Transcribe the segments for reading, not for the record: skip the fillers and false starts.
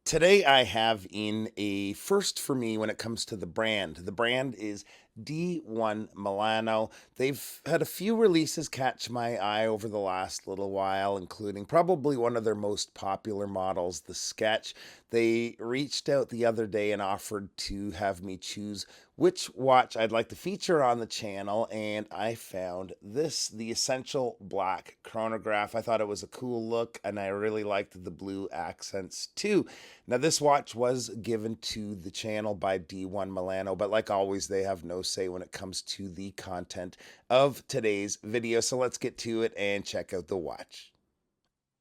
Today, I have in a first for me when it comes to the brand. The brand is D1 Milano. They've had a few releases catch my eye over the last little while, including probably one of their most popular models, the Sketch. They reached out the other day and offered to have me choose which watch I'd like to feature on the channel, and I found this, the Essential Black Chronograph. I thought it was a cool look, and I really liked the blue accents too. Now, this watch was given to the channel by D1 Milano, but like always, they have no say when it comes to the content of today's video. So let's get to it and check out the watch.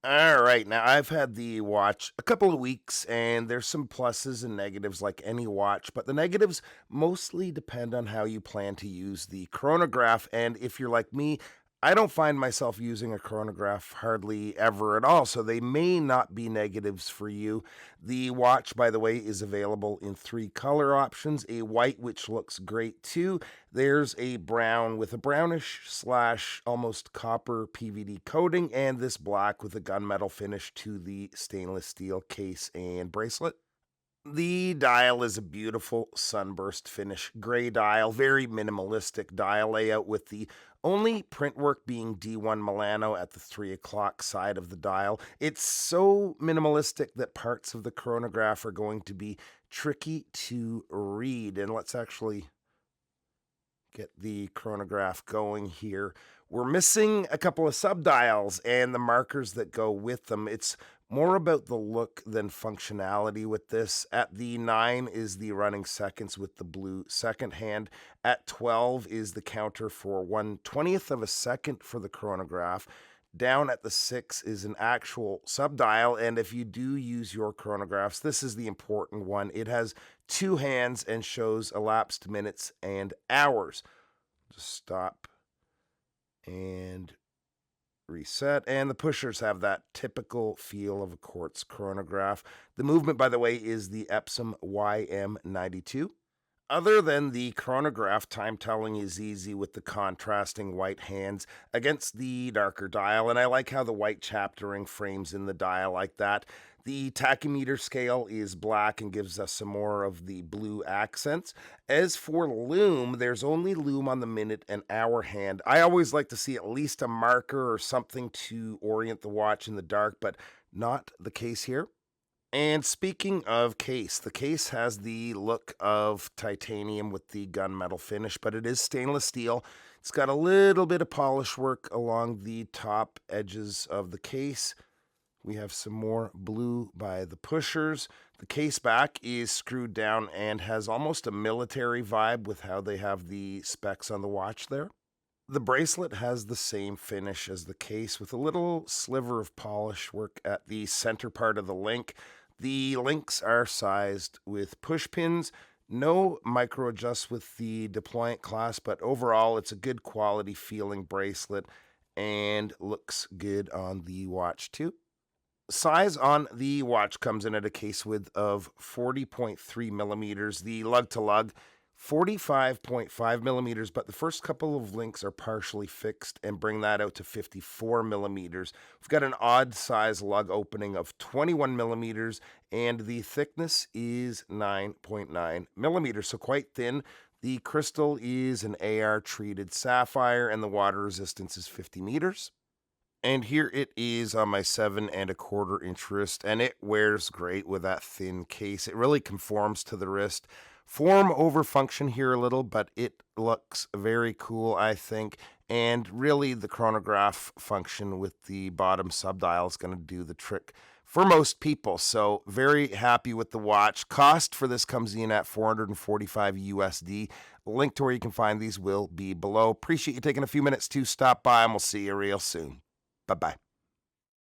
All right, now I've had the watch a couple of weeks, and there's some pluses and negatives like any watch, but the negatives mostly depend on how you plan to use the chronograph. And if you're like me, I don't find myself using a chronograph hardly ever at all, so they may not be negatives for you. The watch, by the way, is available in three color options: a white, which looks great too. There's a brown with a brownish slash almost copper PVD coating, and this black with a gunmetal finish to the stainless steel case and bracelet. The dial is a beautiful sunburst finish gray dial, very minimalistic dial layout, with the only print work being D1 Milano at the 3 o'clock side of the dial. It's so minimalistic that parts of the chronograph are going to be tricky to read. And let's actually get the chronograph going here. We're missing a couple of subdials and the markers that go with them. It's more about the look than functionality with this. At the 9 is the running seconds with the blue second hand. At 12 is the counter for 1/20th of a second for the chronograph. Down at the 6 is an actual subdial, and if you do use your chronographs, this is the important one. It has two hands and shows elapsed minutes and hours. Just stop and reset, and the pushers have that typical feel of a quartz chronograph. The movement, by the way, is the Epsom YM92. Other than the chronograph, time telling is easy with the contrasting white hands against the darker dial, and I like how the white chaptering frames in the dial like that. The tachymeter scale is black and gives us some more of the blue accents. As for lume, there's only lume on the minute and hour hand. I always like to see at least a marker or something to orient the watch in the dark, but not the case here. And speaking of case, the case has the look of titanium with the gunmetal finish, but it is stainless steel. It's got a little bit of polish work along the top edges of the case. We have some more blue by the pushers. The case back is screwed down and has almost a military vibe with how they have the specs on the watch there. The bracelet has the same finish as the case with a little sliver of polish work at the center part of the link. The links are sized with push pins, no micro adjusts with the deployant clasp, but overall it's a good quality feeling bracelet and looks good on the watch too. Size on the watch comes in at a case width of 40.3 millimeters. The lug to lug 45.5 millimeters, but the first couple of links are partially fixed and bring that out to 54 millimeters. We've got an odd size lug opening of 21 millimeters, and the thickness is 9.9 millimeters, so quite thin. The crystal is an AR treated sapphire, and the water resistance is 50 meters. And here it is on my 7.25 inch wrist, and it wears great with that thin case. It really conforms to the wrist. Form over function here a little, but it looks very cool, I think. And really, the chronograph function with the bottom subdial is going to do the trick for most people. So very happy with the watch. Cost for this comes in at $445 USD. Link to where you can find these will be below. Appreciate you taking a few minutes to stop by, and we'll see you real soon. Bye-bye.